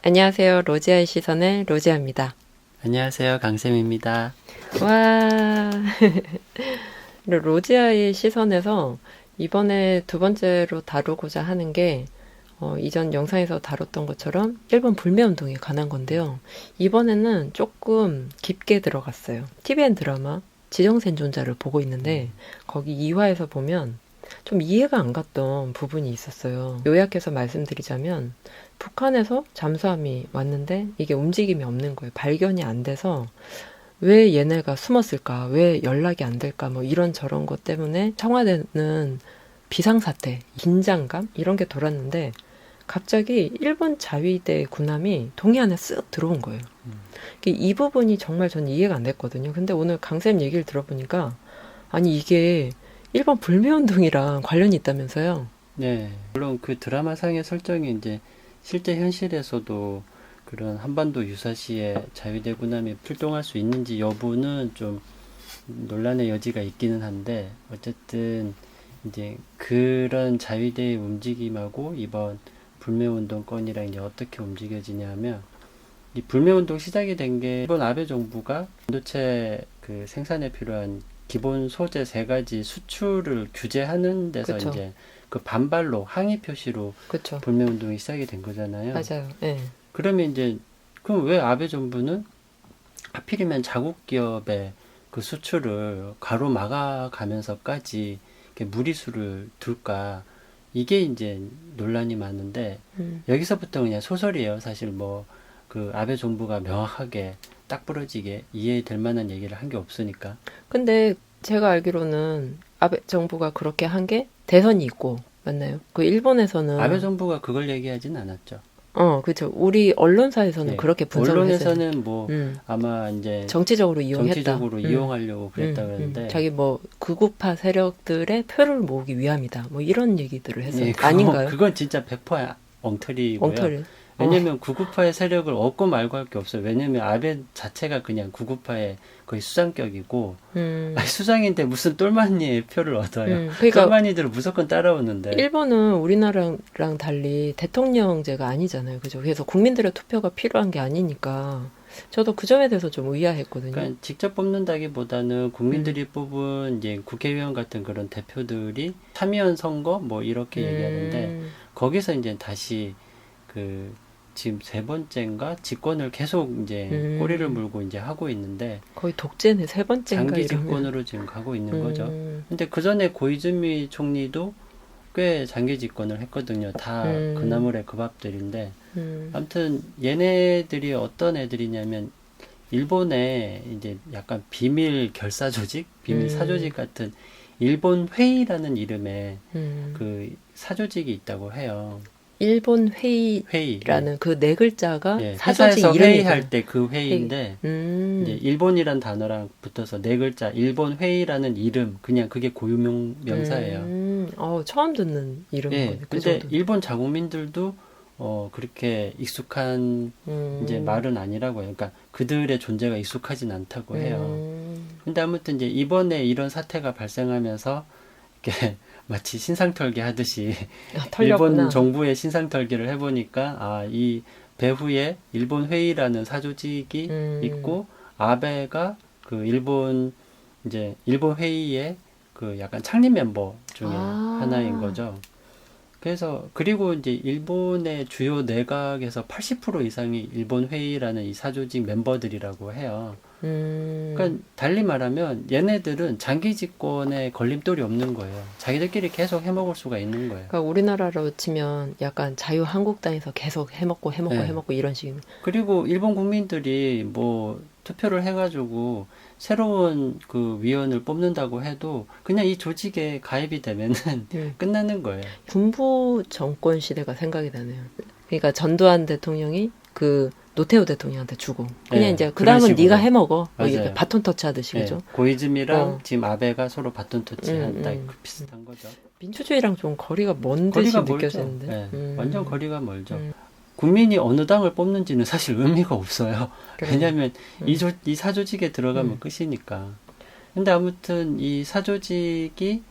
안녕하세요. 로지아의 시선의 로지아입니다. 안녕하세요. 강쌤입니다. 와, 로지아의 시선에서 이번에 두 번째로 다루고자 하는 게 이전 영상에서 다뤘던 것처럼 일본 불매운동에 관한 건데요. 이번에는 조금 깊게 들어갔어요. TVN 드라마 지정생존자를 보고 있는데 거기 2화에서 보면 좀 이해가 안 갔던 부분이 있었어요. 요약해서 말씀드리자면 북한에서 잠수함이 왔는데 이게 움직임이 없는 거예요. 발견이 안 돼서 왜 얘네가 숨었을까? 왜 연락이 안 될까? 뭐 이런 저런 것 때문에 청와대는 비상사태, 긴장감 이런 게 돌았는데 갑자기 일본 자위대 군함이 동해안에 쓱 들어온 거예요. 이 부분이 정말 전 이해가 안 됐거든요. 근데 오늘 강쌤 얘기를 들어보니까 아니 이게 일본 불매운동이랑 관련이 있다면서요? 네, 물론 그 드라마상의 설정이 이제 실제 현실에서도 그런 한반도 유사시에 자위대 군함이 출동할 수 있는지 여부는 좀 논란의 여지가 있기는 한데, 어쨌든 이제 그런 자위대의 움직임하고 이번 불매운동 건이랑 이제 어떻게 움직여지냐면, 이 불매운동 시작이 된 게 일본 아베 정부가 반도체 그 생산에 필요한 기본 소재 세 가지 수출을 규제하는 데서 그쵸. 이제 그 반발로 항의 표시로 그쵸. 불매운동이 시작이 된 거잖아요. 맞아요. 예. 그러면 이제 그럼 왜 아베 정부는 하필이면 자국 기업의 그 수출을 가로막아가면서까지 이렇게 무리수를 둘까? 이게 이제 논란이 많은데 여기서부터 그냥 소설이에요. 사실 뭐 그 아베 정부가 명확하게 딱 부러지게 이해될 만한 얘기를 한 게 없으니까. 근데 제가 알기로는 아베 정부가 그렇게 한 게 대선이 있고, 맞나요? 그 아베 일본에서는, 정부가 그걸 얘기하진 않았죠. 그쵸. 우리 언론사에서는 예. 그렇게 분석을 했어요. 언론에서는 뭐 음, 아마 이제 정치적으로 이용했다. 정치적으로 이용하려고 그랬다 그러는데, 자기 뭐 극우파 세력들의 표를 모으기 위함이다. 뭐 이런 얘기들을 했어요. 예, 아닌가요? 그건 진짜 100% 엉터리고요. 엉터리. 왜냐면 구구파의 세력을 얻고 말고 할 게 없어요. 왜냐면 아베 자체가 그냥 구구파의 거의 수장격이고, 음, 아니, 수장인데 무슨 똘마니의 표를 얻어요. 그러니까 똘마니들은 무조건 따라오는데. 일본은 우리나라랑 달리 대통령제가 아니잖아요. 그죠? 그래서 국민들의 투표가 필요한 게 아니니까 저도 그 점에 대해서 좀 의아했거든요. 그러니까 직접 뽑는다기보다는 국민들이 뽑은 이제 국회의원 같은 그런 대표들이 참의원 선거 뭐 이렇게 얘기하는데, 거기서 이제 다시 그 지금 세 번째인가 집권을 계속 이제 꼬리를 물고 이제 하고 있는데, 거의 독재네 세 번째인가 장기 이러면. 집권으로 지금 가고 있는 거죠. 음, 근데 그 전에 고이즈미 총리도 꽤 장기 집권을 했거든요. 다 그나물의 그 밥들인데, 아무튼 얘네들이 어떤 애들이냐면 일본의 이제 약간 비밀 결사 조직, 비밀 사조직 같은 일본 회의라는 이름의 그 사조직이 있다고 해요. 일본 회의. 회의라는 그 네 글자가 예, 사조직 회사에서 이름이고. 회의할 때 그 회의인데, 이제 일본이란 단어랑 붙어서 네 글자, 일본 회의라는 이름, 그냥 그게 고유명 명사예요. 처음 듣는 이름이거든요. 예, 그 근데 정도. 일본 자국민들도 그렇게 익숙한 이제 말은 아니라고 해요. 그러니까 그들의 존재가 익숙하진 않다고 해요. 근데 아무튼 이제 이번에 이런 사태가 발생하면서 이렇게 마치 신상털기 하듯이 털렸구나. 일본 정부의 신상털기를 해보니까, 아, 이 배후에 일본 회의라는 사조직이 있고, 아베가 그 이제 일본 회의의 그 약간 창립 멤버 중에 하나인 거죠. 그래서 그리고 이제 일본의 주요 내각에서 80% 이상이 일본 회의라는 이 사조직 멤버들이라고 해요. 그러니까 달리 말하면 얘네들은 장기 집권에 걸림돌이 없는 거예요. 자기들끼리 계속 해먹을 수가 있는 거예요. 그러니까 우리나라로 치면 약간 자유한국당에서 계속 해먹고 네. 이런 식입니다. 그리고 일본 국민들이 뭐 투표를 해가지고 새로운 그 위원을 뽑는다고 해도 그냥 이 조직에 가입이 되면은 끝나는 거예요. 군부 정권 시대가 생각이 나네요. 그러니까 전두환 대통령이 그 노태우 대통령한테 주고 그냥 네, 이제 그 그런 다음은 식으로. 네가 해먹어. 뭐 이렇게 맞아요. 바톤 터치 하듯이 네, 그죠? 고이즈미랑 지금 아베가 서로 바톤 터치한 딱 비슷한 거죠. 민주주의랑 좀 거리가 먼 듯이 거리가 멀죠. 느껴지는데. 네, 완전 거리가 멀죠. 국민이 어느 당을 뽑는지는 사실 의미가 없어요. 왜냐하면 이 사조직에 들어가면 끝이니까. 근데 아무튼 이 사조직이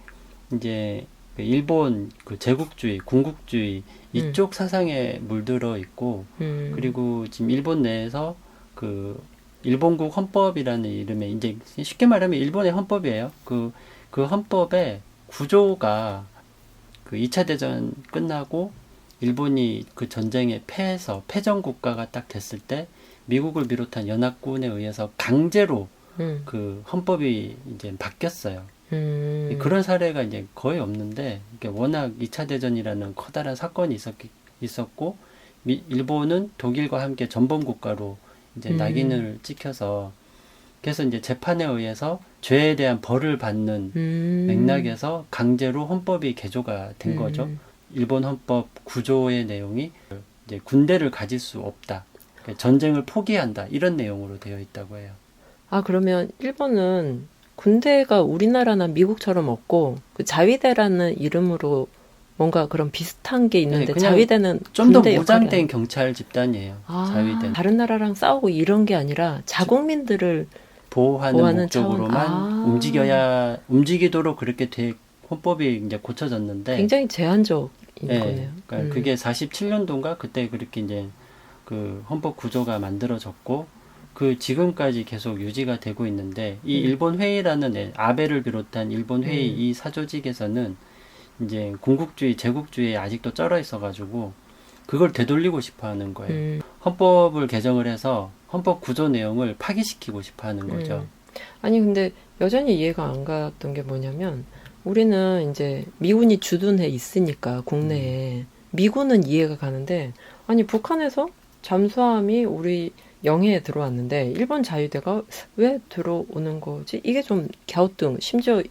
이제 일본 그 제국주의, 군국주의 이쪽 사상에 물들어 있고 그리고 지금 일본 내에서 그 일본국 헌법이라는 이름의 이제 쉽게 말하면 일본의 헌법이에요. 그 헌법의 구조가 그 2차 대전 끝나고 일본이 그 전쟁에 패해서 패전 국가가 딱 됐을 때 미국을 비롯한 연합군에 의해서 강제로 그 헌법이 이제 바뀌었어요. 그런 사례가 이제 거의 없는데 이게 워낙 2차 대전이라는 커다란 사건이 있었고 일본은 독일과 함께 전범 국가로 이제 낙인을 찍혀서 그래서 이제 재판에 의해서 죄에 대한 벌을 받는 맥락에서 강제로 헌법이 개조가 된 거죠. 일본 헌법 구조의 내용이 이제 군대를 가질 수 없다. 전쟁을 포기한다. 이런 내용으로 되어 있다고 해요. 아, 그러면 일본은 군대가 우리나라나 미국처럼 없고 그 자위대라는 이름으로 뭔가 그런 비슷한 게 있는데 그냥 자위대는 좀 더 군대 역할이 무장된 경찰 집단이에요. 자위대는. 다른 나라랑 싸우고 이런 게 아니라 자국민들을 보호하는 목적으로만 차원. 움직이도록 그렇게 헌법이 이제 고쳐졌는데 굉장히 제한적인 네, 거네요. 그러니까 그게 47년도인가 그때 그렇게 이제 그 헌법 구조가 만들어졌고 그 지금까지 계속 유지가 되고 있는데 이 일본 회의라는 아베를 비롯한 일본 회의 이 사조직에서는 이제 군국주의, 제국주의에 아직도 쩔어 있어가지고 그걸 되돌리고 싶어하는 거예요. 헌법을 개정을 해서 헌법 구조 내용을 파기시키고 싶어하는 거죠. 아니 근데 여전히 이해가 안 갔던 게 뭐냐면 우리는 이제 미군이 주둔해 있으니까 국내에 미군은 이해가 가는데 아니 북한에서 잠수함이 우리 영해에 들어왔는데 일본 자위대가 왜 들어오는 거지? 이게 좀 갸우뚱. 심지어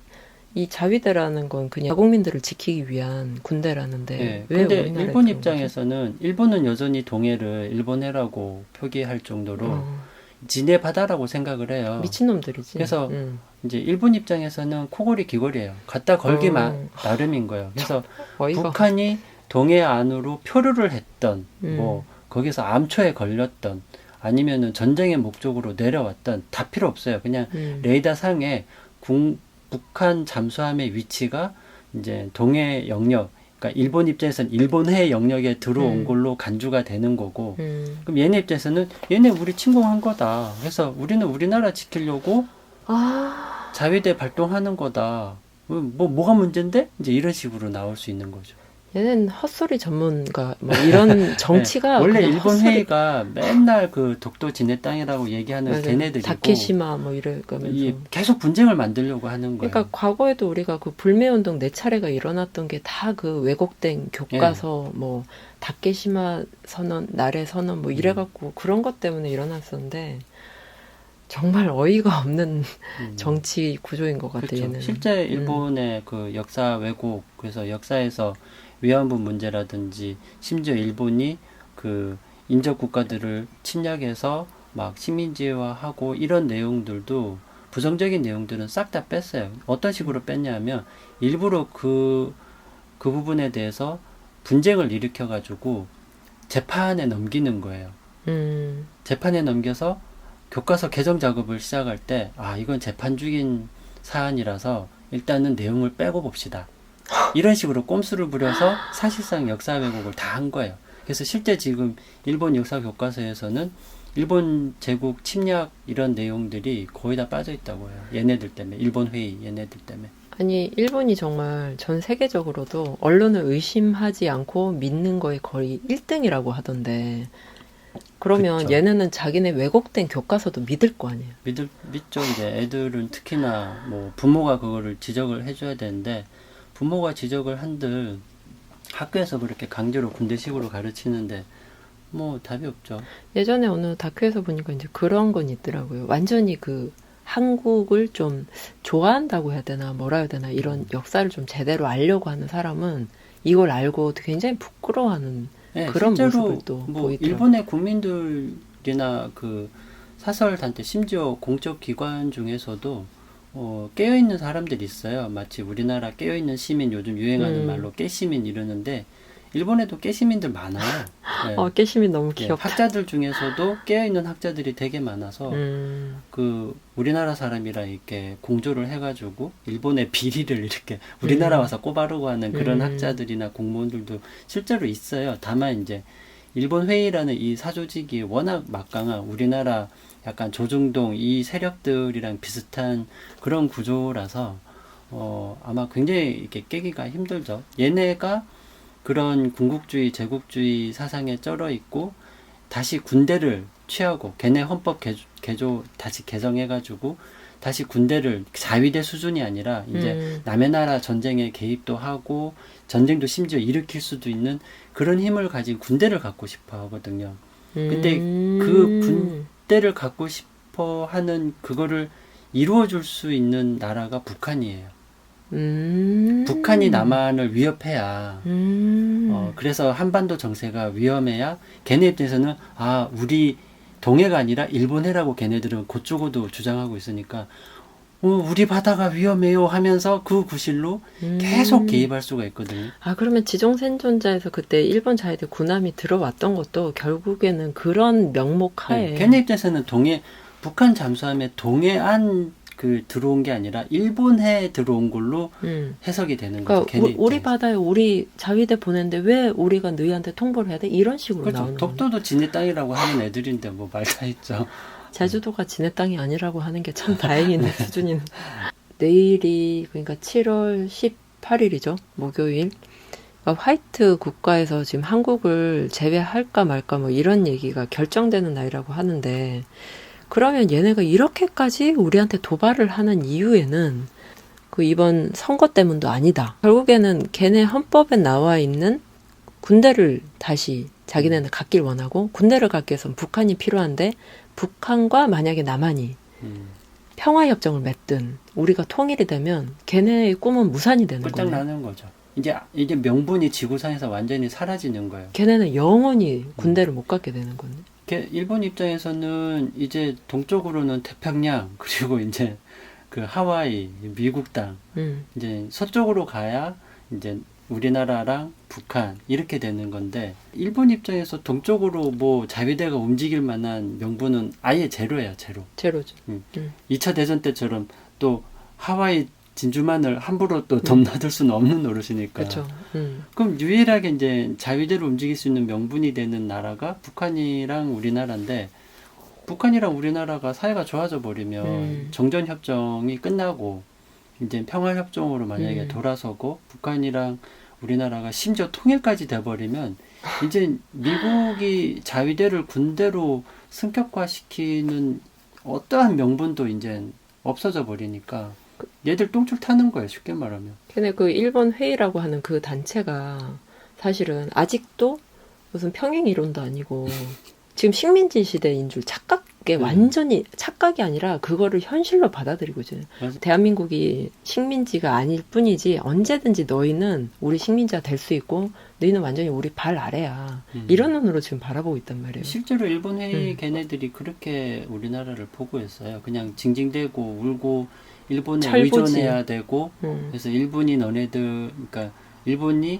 이 자위대라는 건 그냥 자국민들을 지키기 위한 군대라는데 네, 왜 근데 우리나라에 일본 들어온 입장에서는 일본은 여전히 동해를 일본해라고 표기할 정도로 지네 바다라고 생각을 해요. 미친놈들이지. 그래서 이제 일본 입장에서는 코골이 귀골이에요. 갖다 걸기 나름인 거예요. 그래서 북한이 동해 안으로 표류를 했던 뭐 거기서 암초에 걸렸던 아니면은 전쟁의 목적으로 내려왔던 다 필요 없어요. 그냥 레이더 상에 북한 잠수함의 위치가 이제 동해 영역, 그러니까 일본 입장에서는 일본해 영역에 들어온 걸로 간주가 되는 거고, 그럼 얘네 입장에서는 얘네 우리 침공한 거다. 그래서 우리는 우리나라 지키려고 자위대 발동하는 거다. 뭐가 문제인데? 이제 이런 식으로 나올 수 있는 거죠. 얘는 헛소리 전문가 뭐 이런 정치가 네, 원래 그냥 일본 헛소리. 회의가 맨날 그 독도 지네 땅이라고 얘기하는 맞아요. 걔네들이고 다케시마 뭐 이러면서 계속 분쟁을 만들려고 하는 거예요. 그러니까 과거에도 우리가 그 불매운동 4차례가 일어났던 게 다 그 왜곡된 교과서 뭐 다케시마 선언, 나레 선언 뭐 이래갖고 그런 것 때문에 일어났었는데 정말 어이가 없는 정치 구조인 것 같아요. 그렇죠. 얘는. 실제 일본의 그 역사 왜곡, 그래서 역사에서 위안부 문제라든지 심지어 일본이 그 인접 국가들을 침략해서 막 식민지화하고 이런 내용들도 부정적인 내용들은 싹 다 뺐어요. 어떤 식으로 뺐냐면 일부러 그 부분에 대해서 분쟁을 일으켜가지고 재판에 넘기는 거예요. 재판에 넘겨서 교과서 개정 작업을 시작할 때, 이건 재판 중인 사안이라서 일단은 내용을 빼고 봅시다. 이런 식으로 꼼수를 부려서 사실상 역사 왜곡을 다 한 거예요. 그래서 실제 지금 일본 역사 교과서에서는 일본 제국 침략 이런 내용들이 거의 다 빠져 있다고 해요. 얘네들 때문에. 일본 회의 얘네들 때문에. 아니 일본이 정말 전 세계적으로도 언론을 의심하지 않고 믿는 거에 거의 1등이라고 하던데 그러면 그쵸. 얘네는 자기네 왜곡된 교과서도 믿을 거 아니에요. 믿죠. 이제 애들은 특히나 뭐 부모가 그거를 지적을 해줘야 되는데 부모가 지적을 한들 학교에서 그렇게 강제로 군대식으로 가르치는데 뭐 답이 없죠. 예전에 어느 다큐에서 보니까 이제 그런 건 있더라고요. 완전히 그 한국을 좀 좋아한다고 해야 되나 뭐라 해야 되나 이런 역사를 좀 제대로 알려고 하는 사람은 이걸 알고 굉장히 부끄러워하는 네, 그런 실제로 모습을 또 뭐 보이더라고요. 일본의 국민들이나 그 사설 단체 심지어 공적 기관 중에서도 깨어있는 사람들이 있어요. 마치 우리나라 깨어있는 시민 요즘 유행하는 말로 깨시민 이러는데 일본에도 깨시민들 많아요. 네. 깨심이 너무 예, 귀엽다. 학자들 중에서도 깨어있는 학자들이 되게 많아서 그 우리나라 사람이랑 이렇게 공조를 해가지고 일본의 비리를 이렇게 우리나라 와서 꼬바르고 하는 그런 학자들이나 공무원들도 실제로 있어요. 다만 이제 일본 회의라는 이 사조직이 워낙 막강한 우리나라 약간 조중동 이 세력들이랑 비슷한 그런 구조라서 아마 굉장히 이렇게 깨기가 힘들죠. 얘네가 그런 군국주의, 제국주의 사상에 쩔어 있고 다시 군대를 취하고 걔네 헌법 개조 다시 개정해가지고 다시 군대를 자위대 수준이 아니라 이제 남의 나라 전쟁에 개입도 하고 전쟁도 심지어 일으킬 수도 있는 그런 힘을 가진 군대를 갖고 싶어 하거든요. 근데 그 군대를 갖고 싶어 하는 그거를 이루어줄 수 있는 나라가 북한이에요. 북한이 남한을 위협해야 그래서 한반도 정세가 위험해야 걔네 입장에서는 우리 동해가 아니라 일본해라고 걔네들은 그쪽으로도 주장하고 있으니까 우리 바다가 위험해요 하면서 그 구실로 계속 개입할 수가 있거든요. 그러면 지종생존자에서 그때 일본 자위대 군함이 들어왔던 것도 결국에는 그런 명목 하에. 네, 걔네 입장에서는 북한 잠수함에 동해안 들어온 게 아니라 일본해 들어온 걸로 해석이 되는 거죠. 그러니까 우리 바다에 우리 자위대 보냈는데 왜 우리가 너희한테 통보를 해야 돼? 이런 식으로 그렇죠. 나오는 독도도 지네 땅이라고 하는 애들인데 뭐 말 다 했죠. 제주도가 지네 땅이 아니라고 하는 게 참 다행인 수준인. 내일이 그러니까 7월 18일이죠. 목요일. 그러니까 화이트 국가에서 지금 한국을 제외할까 말까 뭐 이런 얘기가 결정되는 날이라고 하는데 그러면 얘네가 이렇게까지 우리한테 도발을 하는 이유에는 그 이번 선거 때문도 아니다. 결국에는 걔네 헌법에 나와 있는 군대를 다시 자기네는 갖길 원하고 군대를 갖기 위해서는 북한이 필요한데 북한과 만약에 남한이 평화협정을 맺든 우리가 통일이 되면 걔네의 꿈은 무산이 되는 거예요. 끝장나는 거죠. 이제 명분이 지구상에서 완전히 사라지는 거예요. 걔네는 영원히 군대를 못 갖게 되는 거네. 일본 입장에서는 이제 동쪽으로는 태평양 그리고 이제 그 하와이, 미국 땅 이제 서쪽으로 가야 이제 우리나라랑 북한 이렇게 되는 건데 일본 입장에서 동쪽으로 뭐 자위대가 움직일 만한 명분은 아예 제로예요, 제로. 제로죠. 2차 대전 때처럼 또 하와이 진주만을 함부로 또 덤나들 수는 없는 노릇이니까. 그렇죠. 그럼 유일하게 이제 자위대로 움직일 수 있는 명분이 되는 나라가 북한이랑 우리나라인데 북한이랑 우리나라가 사이가 좋아져 버리면 정전협정이 끝나고 이제 평화협정으로 만약에 돌아서고 북한이랑 우리나라가 심지어 통일까지 돼버리면 이제 미국이 자위대를 군대로 승격화시키는 어떠한 명분도 이제 없어져 버리니까 얘들 똥줄 타는 거예요, 쉽게 말하면. 근데 그 일본 회의라고 하는 그 단체가 사실은 아직도 무슨 평행 이론도 아니고 지금 식민지 시대인 줄 착각에 완전히 착각이 아니라 그거를 현실로 받아들이고 있어요. 대한민국이 식민지가 아닐 뿐이지 언제든지 너희는 우리 식민지가 될 수 있고 너희는 완전히 우리 발 아래야. 이런 눈으로 지금 바라보고 있단 말이에요. 실제로 일본 회의 걔네들이 그렇게 우리나라를 보고 있어요. 그냥 징징대고 울고 일본에 철부지. 의존해야 되고 그래서 일본이 그러니까 일본이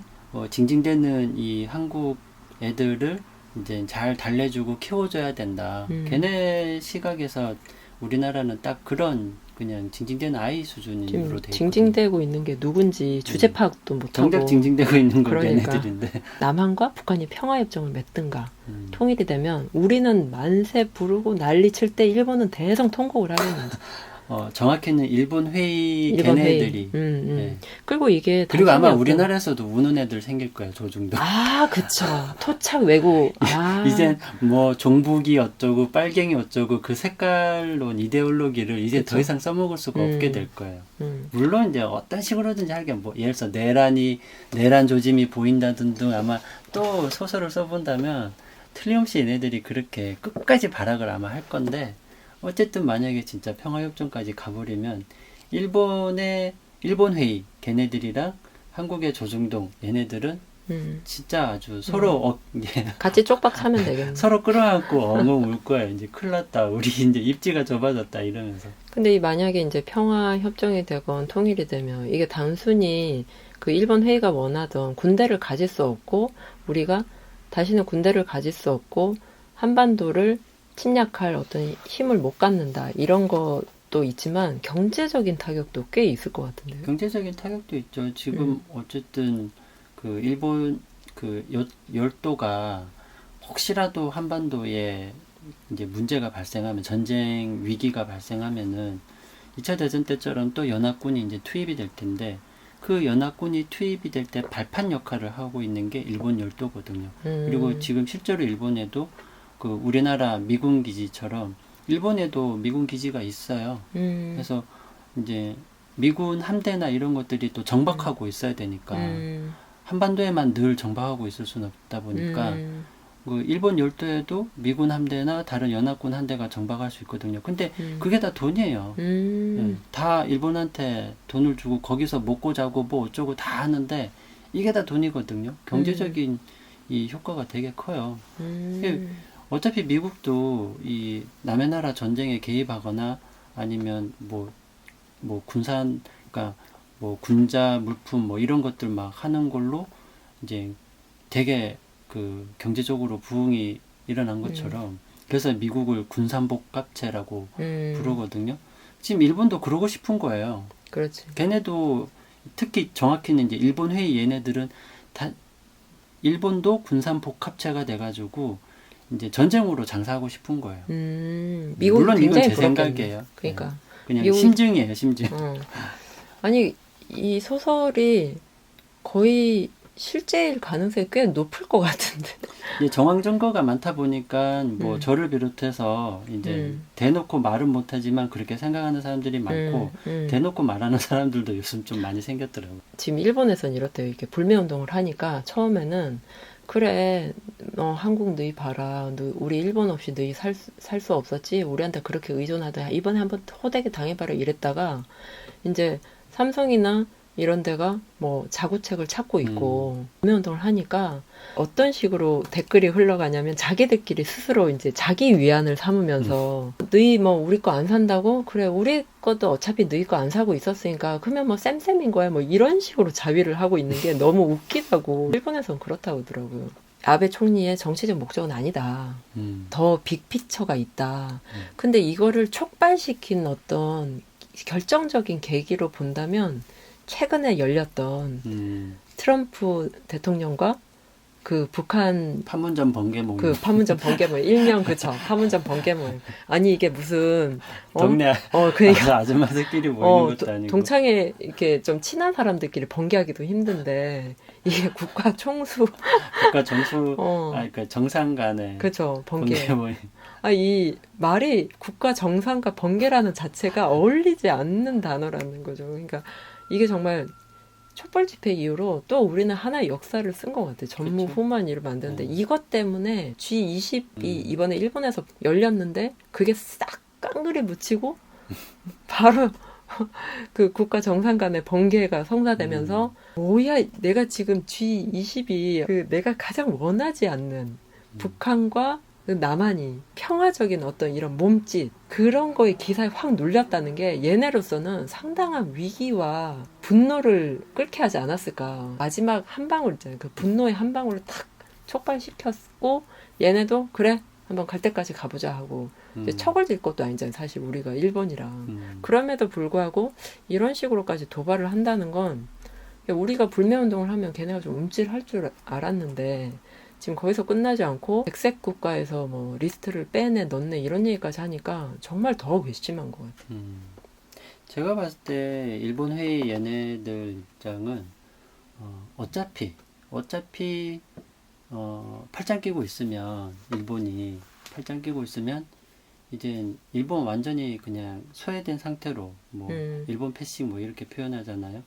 징징대는 이 한국 애들을 이제 잘 달래주고 키워줘야 된다. 걔네 시각에서 우리나라는 딱 그런 그냥 징징대는 아이 수준으로 돼 있거든요. 징징대고 있는 게 누군지 주제 파악도 못하고 정작 징징대고 있는 건 그러니까. 걔네들인데 남한과 북한이 평화협정을 맺든가 통일이 되면 우리는 만세 부르고 난리 칠 때 일본은 대성 통곡을 하려는 거죠. 정확히는 일본 회의 일본 걔네들이. 회의. 네. 그리고 이게 그리고 아마 단순히 우리나라에서도 우는 애들 생길 거예요, 조중도. 그쵸. 토착 외고. 이젠 뭐 종북이 어쩌고 빨갱이 어쩌고 그 색깔론 이데올로기를 이제 그쵸. 더 이상 써먹을 수가 없게 될 거예요. 물론 이제 어떤 식으로든지 하게 뭐 예를 들어서 내란 조짐이 보인다든 등 아마 또 소설을 써본다면 틀림없이 얘네들이 그렇게 끝까지 발악을 아마 할 건데 어쨌든 만약에 진짜 평화협정까지 가버리면 일본 회의 걔네들이랑 한국의 조중동 얘네들은 진짜 아주 서로 같이 쪽박 차면 되겠네. 서로 끌어안고 엉엉 울 거야. 이제 큰일 났다. 우리 이제 입지가 좁아졌다 이러면서. 근데 만약에 이제 평화 협정이 되건 통일이 되면 이게 단순히 그 일본 회의가 원하던 군대를 가질 수 없고 우리가 다시는 군대를 가질 수 없고 한반도를 침략할 어떤 힘을 못 갖는다. 이런 것도 있지만 경제적인 타격도 꽤 있을 것 같은데요. 경제적인 타격도 있죠. 지금 어쨌든 그 일본 그 열도가 혹시라도 한반도에 이제 문제가 발생하면 전쟁 위기가 발생하면은 2차 대전 때처럼 또 연합군이 이제 투입이 될 텐데 그 연합군이 투입이 될 때 발판 역할을 하고 있는 게 일본 열도거든요. 그리고 지금 실제로 일본에도 그 우리나라 미군 기지처럼 일본에도 미군 기지가 있어요. 그래서 이제 미군 함대나 이런 것들이 또 정박하고 있어야 되니까 한반도에만 늘 정박하고 있을 수는 없다 보니까 그 일본 열도에도 미군 함대나 다른 연합군 함대가 정박할 수 있거든요. 근데 그게 다 돈이에요. 예, 다 일본한테 돈을 주고 거기서 먹고 자고 뭐 어쩌고 다 하는데 이게 다 돈이거든요. 경제적인 이 효과가 되게 커요. 이게 어차피 미국도 이 남의 나라 전쟁에 개입하거나 아니면 뭐 군산, 그러니까 뭐 군자 물품 뭐 이런 것들 막 하는 걸로 이제 되게 그 경제적으로 부흥이 일어난 것처럼 그래서 미국을 군산복합체라고 부르거든요. 지금 일본도 그러고 싶은 거예요. 그렇지. 걔네도 특히 정확히는 이제 일본 회의 얘네들은 다 일본도 군산복합체가 돼가지고 이제 전쟁으로 장사하고 싶은 거예요. 미국이 물론 이건 굉장히 제 부럽겠네. 생각이에요. 그러니까. 네. 그냥 미국- 심증이에요, 심증. 아니, 이 소설이 거의 실제일 가능성이 꽤 높을 것 같은데. 이게 정황 증거가 많다 보니까 뭐 저를 비롯해서 이제 대놓고 말은 못하지만 그렇게 생각하는 사람들이 많고 대놓고 말하는 사람들도 요즘 좀 많이 생겼더라고요. 지금 일본에서는 이렇대요. 이렇게 불매운동을 하니까 처음에는 그래, 너 한국 너희 봐라. 우리 일본 없이 너희 살 수 없었지. 우리한테 그렇게 의존하다. 이번에 한번 호되게 당해봐라. 이랬다가 이제 삼성이나 이런 데가 뭐 자구책을 찾고 있고 불매운동을 하니까 어떤 식으로 댓글이 흘러가냐면 자기들끼리 스스로 이제 자기 위안을 삼으면서 너희 뭐 우리 거 안 산다고? 그래 우리 것도 어차피 너희 거 안 사고 있었으니까 그러면 뭐 쌤쌤인 거야 뭐 이런 식으로 자위를 하고 있는 게 너무 웃기다고 일본에선 그렇다고 하더라고요. 아베 총리의 정치적 목적은 아니다. 더 빅피처가 있다. 근데 이거를 촉발시킨 어떤 결정적인 계기로 본다면 최근에 열렸던 트럼프 대통령과 그 북한 판문점 번개 모임. 그 판문점 번개 모임 일명 그쵸 판문점 번개 모임 아니 이게 무슨 동네 그러니까 아줌마들끼리 모이는 것도 아니고 동창회 이렇게 좀 친한 사람들끼리 번개하기도 힘든데 이게 국가 총수 국가 정수 그러니까 정상 간의 그쵸 번개 모임. 이 말이 국가 정상과 번개라는 자체가 어울리지 않는 단어라는 거죠. 그러니까 이게 정말 촛불 집회 이후로 또 우리는 하나의 역사를 쓴 것 같아요. 전무후무한 일을 만드는데 이것 때문에 G20이 이번에 일본에서 열렸는데 그게 싹 깡그리 묻히고 바로 그 국가 정상 간의 번개가 성사되면서 뭐야 내가 지금 G20이 그 내가 가장 원하지 않는 북한과 남한이 평화적인 어떤 이런 몸짓 그런 거에 기사에 확 눌렸다는 게 얘네로서는 상당한 위기와 분노를 끓게 하지 않았을까. 마지막 한 방울 있잖아요. 그 분노의 한 방울을 탁 촉발시켰고 얘네도 그래 한번 갈 때까지 가보자 하고 이제 척을 질 것도 아니잖아요. 사실 우리가 일본이랑 그럼에도 불구하고 이런 식으로까지 도발을 한다는 건 우리가 불매운동을 하면 걔네가 좀 움찔할 줄 알았는데 지금 거기서 끝나지 않고 백색 국가에서 뭐 리스트를 빼내 넣네 이런 얘기까지 하니까 정말 더 괘씸한 것 같아요. 제가 봤을 때 일본 회의 얘네들 입장은 어차피 팔짱 끼고 있으면 일본이 팔짱 끼고 있으면 이제 일본 완전히 그냥 소외된 상태로 뭐 일본 패싱 뭐 이렇게 표현하잖아요.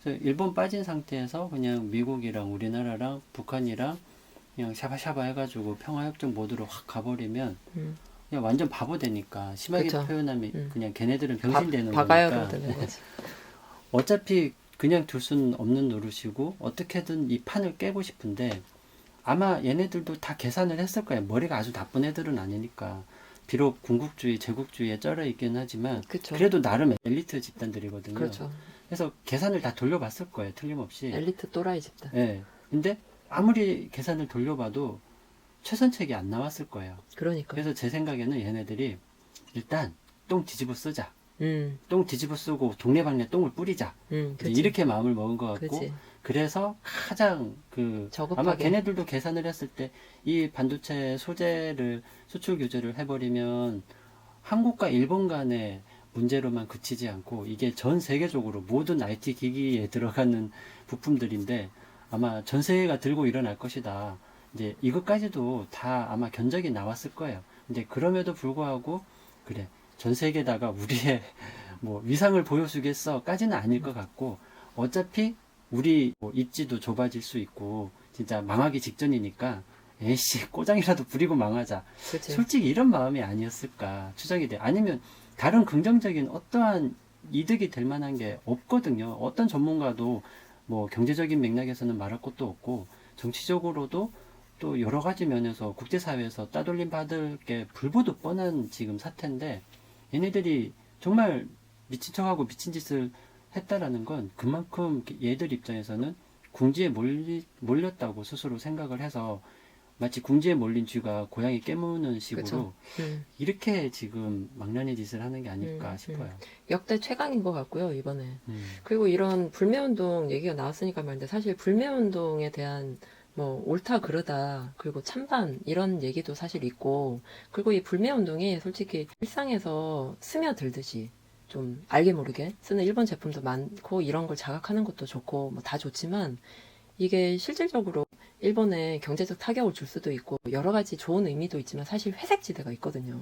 그래서 일본 빠진 상태에서 그냥 미국이랑 우리나라랑 북한이랑 그냥 샤바샤바 해가지고 평화협정 모드로 확 가버리면 그냥 완전 바보 되니까 심하게 그쵸. 표현하면 그냥 걔네들은 병신 되는 바가야로 거니까 되는 거지. 어차피 그냥 둘 수는 없는 노릇이고 어떻게든 이 판을 깨고 싶은데 아마 얘네들도 다 계산을 했을 거예요. 머리가 아주 나쁜 애들은 아니니까 비록 군국주의, 제국주의에 쩔어 있긴 하지만 그쵸. 그래도 나름 엘리트 집단들이거든요. 그렇죠. 해서 계산을 다 돌려봤을 거예요. 틀림없이. 엘리트 또라이 집단. 예. 근데 아무리 계산을 돌려봐도 최선책이 안 나왔을 거예요. 그러니까. 그래서 제 생각에는 얘네들이 일단 똥 뒤집어 쓰자. 음, 똥 뒤집어 쓰고 동네방네 똥을 뿌리자. 이제 그치. 이렇게 마음을 먹은 것 같고, 그치. 그래서 가장 저급하게. 아마 걔네들도 계산을 했을 때 이 반도체 소재를 수출 규제를 해버리면 한국과 일본 간의 문제로만 그치지 않고 이게 전 세계적으로 모든 IT 기기에 들어가는 부품들인데 아마 전 세계가 들고 일어날 것이다. 이제 이것까지도 다 아마 견적이 나왔을 거예요. 근데 그럼에도 불구하고 그래 전 세계에다가 우리의 뭐 위상을 보여주겠어까지는 아닐 것 같고 어차피 우리 뭐 입지도 좁아질 수 있고 진짜 망하기 직전이니까 에이씨 꼬장이라도 부리고 망하자. 그치. 솔직히 이런 마음이 아니었을까 추정이 돼. 아니면 다른 긍정적인 어떠한 이득이 될 만한 게 없거든요. 어떤 전문가도 뭐 경제적인 맥락에서는 말할 것도 없고 정치적으로도 또 여러 가지 면에서 국제사회에서 따돌림 받을 게 불보듯 뻔한 지금 사태인데 얘네들이 정말 미친 척하고 미친 짓을 했다라는 건 그만큼 얘들 입장에서는 궁지에 몰렸다고 스스로 생각을 해서 마치 궁지에 몰린 쥐가 고양이 깨무는 식으로 그쵸. 이렇게 지금 망나니 짓을 하는 게 아닐까 싶어요. 역대 최강인 것 같고요, 이번에. 음. 그리고 이런 불매운동 얘기가 나왔으니까 말인데, 사실 불매운동에 대한 뭐 옳다 그르다 그리고 찬반 이런 얘기도 사실 있고, 그리고 이 불매운동이 솔직히 일상에서 스며들듯이 좀 알게 모르게 쓰는 일본 제품도 많고 이런 걸 자각하는 것도 좋고 뭐 다 좋지만, 이게 실질적으로 일본에 경제적 타격을 줄 수도 있고 여러 가지 좋은 의미도 있지만 사실 회색지대가 있거든요.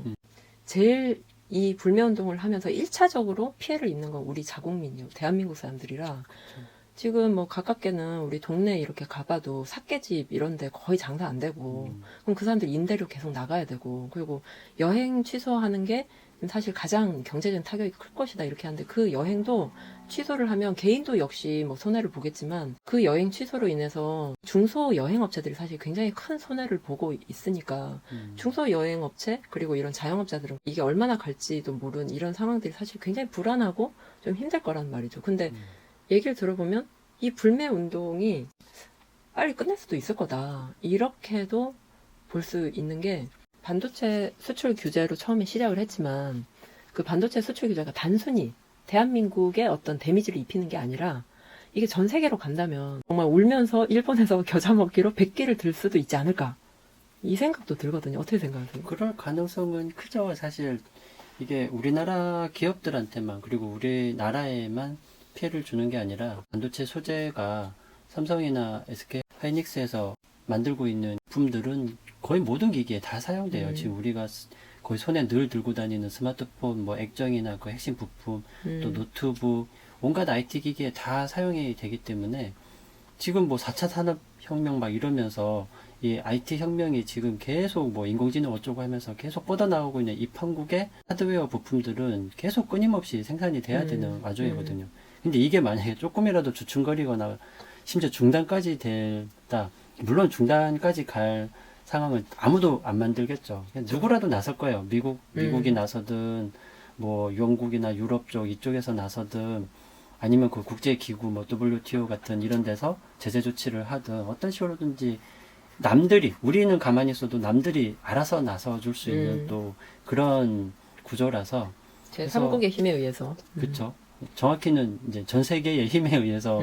제일 이 불매운동을 하면서 1차적으로 피해를 입는 건 우리 자국민이요. 대한민국 사람들이라. 지금 뭐 가깝게는 우리 동네에 이렇게 가봐도 삿개집 이런 데 거의 장사 안 되고, 그럼 그 사람들 임대료 계속 나가야 되고, 그리고 여행 취소하는 게 사실 가장 경제적인 타격이 클 것이다 이렇게 하는데, 그 여행도 취소를 하면 개인도 역시 뭐 손해를 보겠지만 그 여행 취소로 인해서 중소 여행업체들이 사실 굉장히 큰 손해를 보고 있으니까 중소 여행업체 그리고 이런 자영업자들은 이게 얼마나 갈지도 모르는 이런 상황들이 사실 굉장히 불안하고 좀 힘들 거란 말이죠. 근데 얘기를 들어보면 이 불매 운동이 빨리 끝날 수도 있을 거다. 이렇게도 볼 수 있는 게, 반도체 수출 규제로 처음에 시작을 했지만 그 반도체 수출 규제가 단순히 대한민국에 어떤 데미지를 입히는 게 아니라 이게 전 세계로 간다면 정말 울면서 일본에서 겨자 먹기로 100기를 들 수도 있지 않을까, 이 생각도 들거든요. 어떻게 생각하세요? 그럴 가능성은 크죠. 사실 이게 우리나라 기업들한테만 그리고 우리나라에만 피해를 주는 게 아니라 반도체 소재가 삼성이나 SK 하이닉스에서 만들고 있는 부품들은 거의 모든 기기에 다 사용돼요. 지금 우리가 거의 손에 늘 들고 다니는 스마트폰, 뭐 액정이나 그 핵심 부품, 또 노트북, 온갖 IT 기기에 다 사용이 되기 때문에 지금 뭐 4차 산업혁명 막 이러면서 이 IT 혁명이 지금 계속 뭐 인공지능 어쩌고 하면서 계속 뻗어나오고 있는 이 판국의 하드웨어 부품들은 계속 끊임없이 생산이 돼야 되는 와중이거든요. 근데 이게 만약에 조금이라도 주춤거리거나 심지어 중단까지 된다. 물론 중단까지 갈 상황은 아무도 안 만들겠죠. 누구라도 나설 거예요. 미국이 나서든, 뭐, 영국이나 유럽 쪽, 이쪽에서 나서든, 아니면 그 국제기구, 뭐, WTO 같은 이런 데서 제재 조치를 하든, 어떤 식으로든지, 남들이, 우리는 가만히 있어도 남들이 알아서 나서줄 수 있는 또 그런 구조라서. 제3국의 힘에 의해서. 그렇죠. 정확히는 이제 전 세계의 힘에 의해서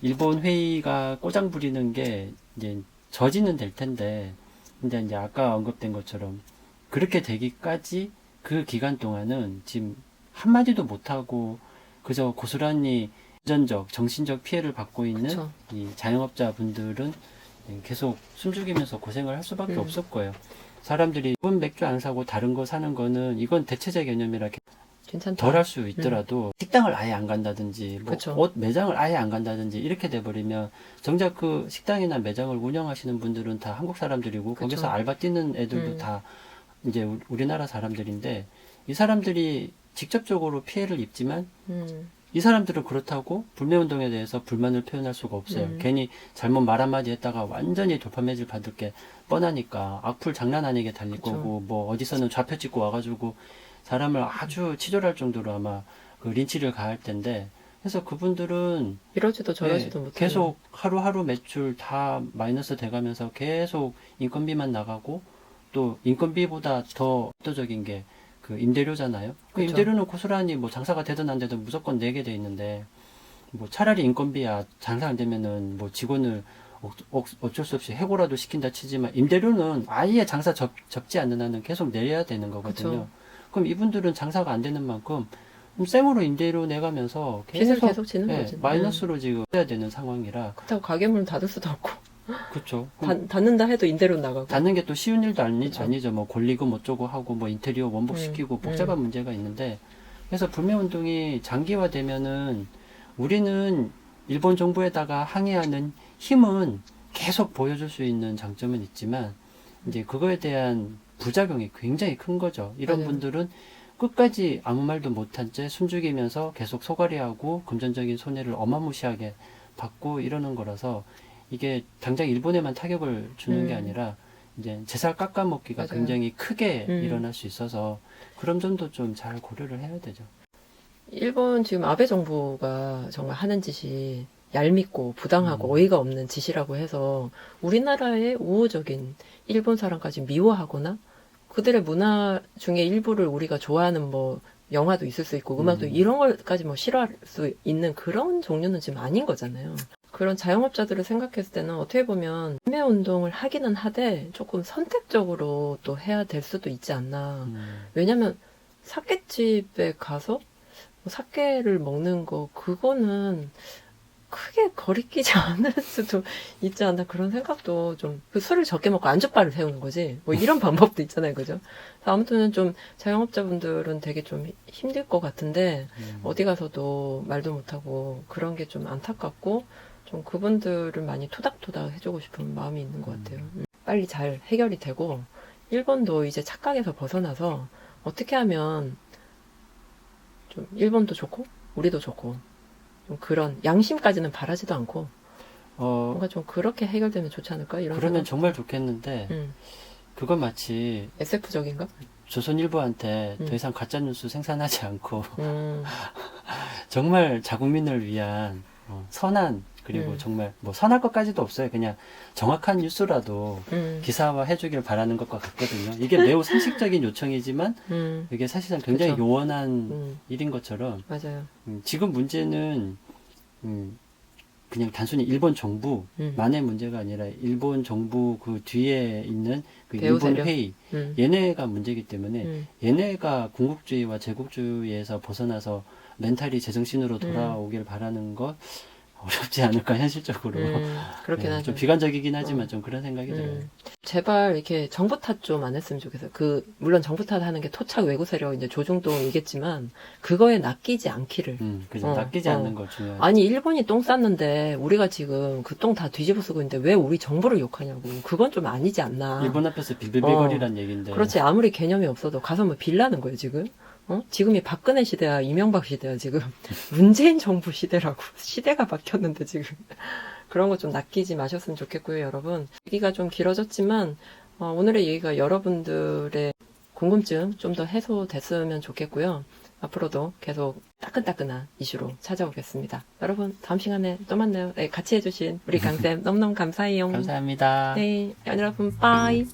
일본 회의가 꼬장 부리는 게 이제 저지는 될 텐데, 근데 이제 아까 언급된 것처럼 그렇게 되기까지 그 기간 동안은 지금 한마디도 못하고 그저 고스란히 유전적, 정신적 피해를 받고 있는 그쵸. 이 자영업자 분들은 계속 숨죽이면서 고생을 할 수밖에 없을 거예요. 사람들이 일본 맥주 안 사고 다른 거 사는 거는 이건 대체제 개념이라 괜찮다. 덜 할 수 있더라도 식당을 아예 안 간다든지 뭐 그쵸. 옷 매장을 아예 안 간다든지 이렇게 돼버리면 정작 그 식당이나 매장을 운영하시는 분들은 다 한국 사람들이고 그쵸. 거기서 알바 뛰는 애들도 다 이제 우리나라 사람들인데 이 사람들이 직접적으로 피해를 입지만 이 사람들은 그렇다고 불매운동에 대해서 불만을 표현할 수가 없어요. 괜히 잘못 말 한마디 했다가 완전히 돌파매질 받을 게 뻔하니까 악플 장난 아니게 달릴 그쵸. 거고 뭐 어디서는 좌표 찍고 와가지고 사람을 아주 치졸할 정도로 아마 그 린치를 가할 텐데 그래서 그분들은 이러지도 저러지도 예, 못해요. 계속 하루하루 매출 다 마이너스 돼가면서 계속 인건비만 나가고 또 인건비보다 더 압도적인 게 그 임대료잖아요. 그 그쵸. 임대료는 고스란히 뭐 장사가 되든 안 되든 무조건 내게 돼 있는데 뭐 차라리 인건비야 장사 안 되면은 뭐 직원을 어쩔 수 없이 해고라도 시킨다 치지만 임대료는 아예 장사 접지 않는 한은 계속 내려야 되는 거거든요. 그쵸. 그럼 이분들은 장사가 안 되는 만큼 생으로 임대료 내가면서 빚을 계속 지는 예, 거지. 마이너스로 지금 해야 되는 상황이라 그렇다고 가게문을 닫을 수도 없고 그렇죠. 닫는다 해도 임대료 나가고. 닫는 게 또 쉬운 일도 그쵸. 아니죠. 뭐 권리금 어쩌고 하고 뭐 인테리어 원복시키고 복잡한 문제가 있는데 그래서 불매운동이 장기화되면은 우리는 일본 정부에다가 항의하는 힘은 계속 보여줄 수 있는 장점은 있지만 이제 그거에 대한 부작용이 굉장히 큰 거죠. 이런 맞아요. 분들은 끝까지 아무 말도 못한 채 숨죽이면서 계속 소가리하고 금전적인 손해를 어마무시하게 받고 이러는 거라서 이게 당장 일본에만 타격을 주는 게 아니라 이제 제살 깎아먹기가 맞아요. 굉장히 크게 음. 일어날 수 있어서 그런 점도 좀 잘 고려를 해야 되죠. 일본 지금 아베 정부가 정말 하는 짓이 얄밉고 부당하고 음. 어이가 없는 짓이라고 해서 우리나라의 우호적인 일본 사람까지 미워하거나 그들의 문화 중에 일부를 우리가 좋아하는 뭐 영화도 있을 수 있고 음악도 이런 걸까지 뭐 싫어할 수 있는 그런 종류는 지금 아닌 거잖아요. 그런 자영업자들을 생각했을 때는 어떻게 보면 판매 운동을 하기는 하되 조금 선택적으로 또 해야 될 수도 있지 않나. 왜냐면 사케집에 가서 뭐 사케를 먹는 거 그거는 크게 거리끼지 않을 수도 있지 않나 그런 생각도 좀 그 술을 적게 먹고 안주바를 세우는 거지 뭐 이런 방법도 있잖아요, 그죠? 그래서 아무튼 좀 자영업자분들은 되게 좀 힘들 것 같은데 어디 가서도 말도 못하고 그런 게 좀 안타깝고 좀 그분들을 많이 토닥토닥 해주고 싶은 마음이 있는 것 같아요. 빨리 잘 해결이 되고 일본도 이제 착각에서 벗어나서 어떻게 하면 좀 일본도 좋고 우리도 좋고 좀 그런 양심까지는 바라지도 않고 뭔가 좀 그렇게 해결되면 좋지 않을까 이런 그러면 생각. 정말 좋겠는데 그건 마치 SF적인가? 조선일보한테 음. 더 이상 가짜뉴스 생산하지 않고 음, 정말 자국민을 위한 선한 그리고 정말 뭐 선할 것까지도 없어요. 그냥 정확한 뉴스라도 기사화 해주길 바라는 것과 같거든요. 이게 매우 상식적인 요청이지만 이게 사실상 굉장히 그쵸. 요원한 일인 것처럼 맞아요. 지금 문제는 그냥 단순히 일본 정부만의 문제가 아니라 일본 정부 그 뒤에 있는 그 배후 일본 세력. 회의 얘네가 문제이기 때문에 얘네가 군국주의와 제국주의에서 벗어나서 멘탈이 제정신으로 돌아오길 바라는 것 어렵지 않을까 현실적으로. 그렇긴 네, 하죠. 좀 비관적이긴 하지만 좀 그런 생각이 들어요. 제발 이렇게 정부 탓 좀 안 했으면 좋겠어요. 물론 정부 탓하는 게 토착 외구 세력 이제 조중동이겠지만 그거에 낚이지 않기를. 그죠. 낚이지 않는 거 중요하죠. 아니 일본이 똥 쌌는데 우리가 지금 그 똥 다 뒤집어 쓰고 있는데 왜 우리 정부를 욕하냐고. 그건 좀 아니지 않나. 일본 앞에서 빌빌빌거리란 얘기인데. 그렇지. 아무리 개념이 없어도 가서 뭐 빌라는 거예요 지금. 지금이 박근혜 시대야, 이명박 시대야, 지금. 문재인 정부 시대라고. 시대가 바뀌었는데, 지금. 그런 거 좀 낚이지 마셨으면 좋겠고요, 여러분. 얘기가 좀 길어졌지만, 오늘의 얘기가 여러분들의 궁금증 좀 더 해소됐으면 좋겠고요. 앞으로도 계속 따끈따끈한 이슈로 찾아오겠습니다. 여러분, 다음 시간에 또 만나요. 네, 같이 해주신 우리 강쌤 너무너무 감사해요. 감사합니다. 네, 여러분, 빠이.